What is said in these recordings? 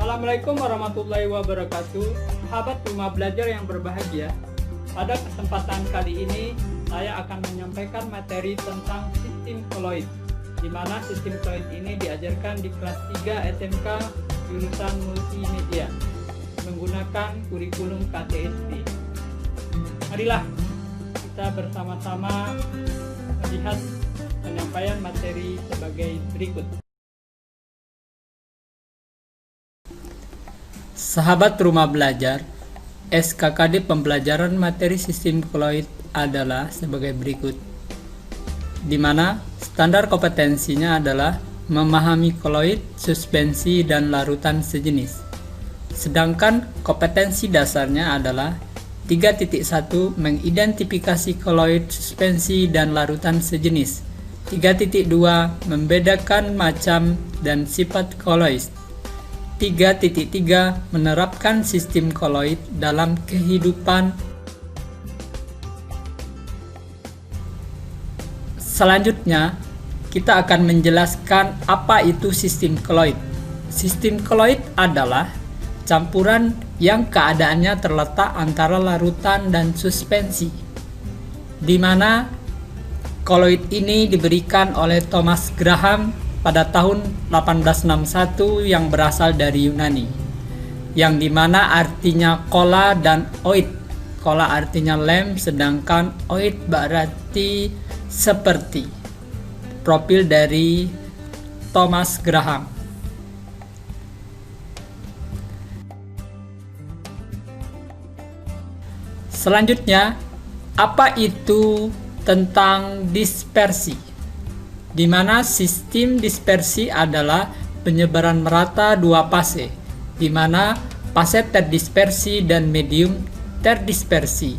Assalamualaikum warahmatullahi wabarakatuh. Sahabat rumah belajar yang berbahagia. Pada kesempatan kali ini saya akan menyampaikan materi tentang sistem koloid, di mana sistem koloid ini diajarkan di kelas 3 SMK jurusan multimedia menggunakan kurikulum KTSP. Marilah kita bersama-sama melihat penyampaian materi sebagai berikut. Sahabat rumah belajar, SKKD pembelajaran materi sistem koloid adalah sebagai berikut, di mana standar kompetensinya adalah memahami koloid, suspensi, dan larutan sejenis. Sedangkan kompetensi dasarnya adalah 3.1 mengidentifikasi koloid, suspensi, dan larutan sejenis. 3.2 membedakan macam dan sifat koloid. 3.3 menerapkan sistem koloid dalam kehidupan. Selanjutnya, kita akan menjelaskan apa itu sistem koloid. Sistem koloid adalah campuran yang keadaannya terletak antara larutan dan suspensi, di mana koloid ini diberikan oleh Thomas Graham pada tahun 1861 yang berasal dari Yunani, yang dimana artinya kola dan oid. Kola artinya lem, sedangkan oid berarti seperti. Profil dari Thomas Graham. Selanjutnya, apa itu tentang dispersi? Di mana sistem dispersi adalah penyebaran merata dua fase, di mana fase terdispersi dan medium terdispersi.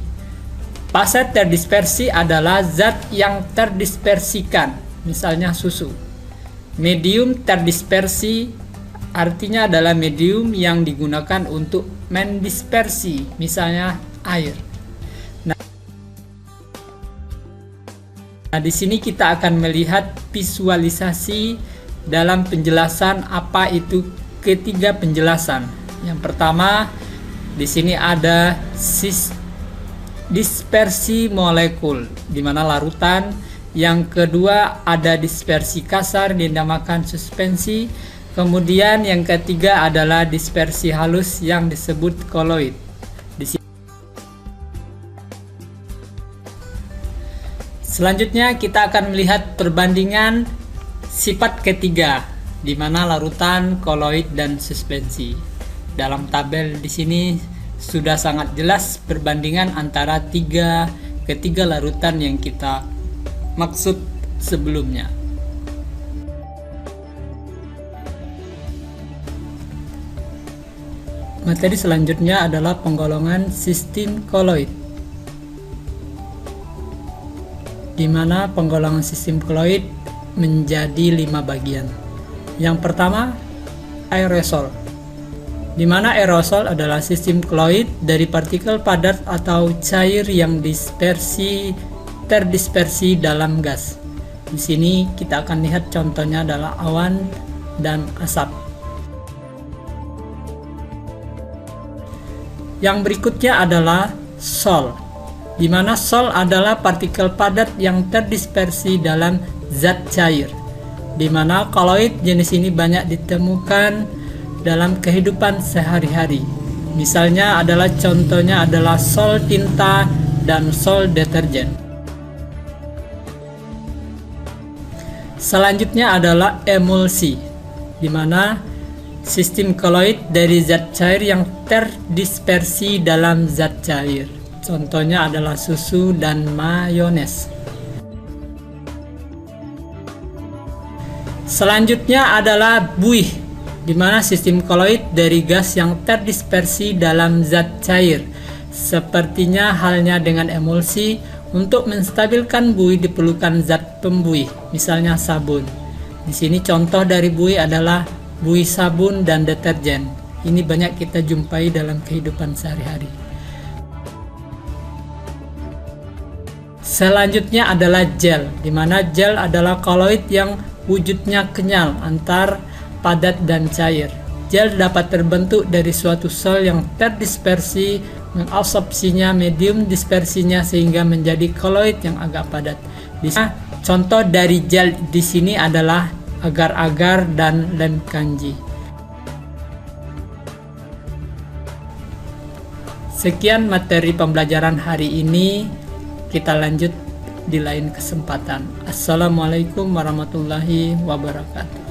Fase terdispersi adalah zat yang terdispersikan, misalnya susu. Medium terdispersi artinya adalah medium yang digunakan untuk mendispersi, misalnya air. Nah, di sini kita akan melihat visualisasi dalam penjelasan apa itu ketiga penjelasan. Yang pertama, di sini ada dispersi molekul, di mana larutan. Yang kedua, ada dispersi kasar, dinamakan suspensi. Kemudian yang ketiga adalah dispersi halus yang disebut koloid. Selanjutnya kita akan melihat perbandingan sifat ketiga, di mana larutan, koloid, dan suspensi. Dalam tabel di sini sudah sangat jelas perbandingan antara ketiga larutan yang kita maksud sebelumnya. Materi selanjutnya adalah penggolongan sistem koloid, di mana penggolongan sistem koloid menjadi 5 bagian. Yang pertama, aerosol, di mana aerosol adalah sistem koloid dari partikel padat atau cair yang terdispersi dalam gas. Di sini kita akan lihat contohnya adalah awan dan asap. Yang berikutnya adalah sol, di mana sol adalah partikel padat yang terdispersi dalam zat cair, di mana koloid jenis ini banyak ditemukan dalam kehidupan sehari-hari. Misalnya contohnya adalah sol tinta dan sol deterjen. Selanjutnya adalah emulsi, di mana sistem koloid dari zat cair yang terdispersi dalam zat cair. Contohnya adalah susu dan mayones. Selanjutnya adalah buih, di mana sistem koloid dari gas yang terdispersi dalam zat cair. Sepertinya halnya dengan emulsi, untuk menstabilkan buih diperlukan zat pembuih, misalnya sabun. Di sini contoh dari buih adalah buih sabun dan deterjen. Ini banyak kita jumpai dalam kehidupan sehari-hari. Selanjutnya adalah gel, di mana gel adalah koloid yang wujudnya kenyal antar padat dan cair. Gel dapat terbentuk dari suatu sel yang terdispersi, mengabsorpsinya, medium dispersinya sehingga menjadi koloid yang agak padat. Di sana, contoh dari gel di sini adalah agar-agar dan lem kanji. Sekian materi pembelajaran hari ini. Kita lanjut di lain kesempatan. Assalamualaikum warahmatullahi wabarakatuh.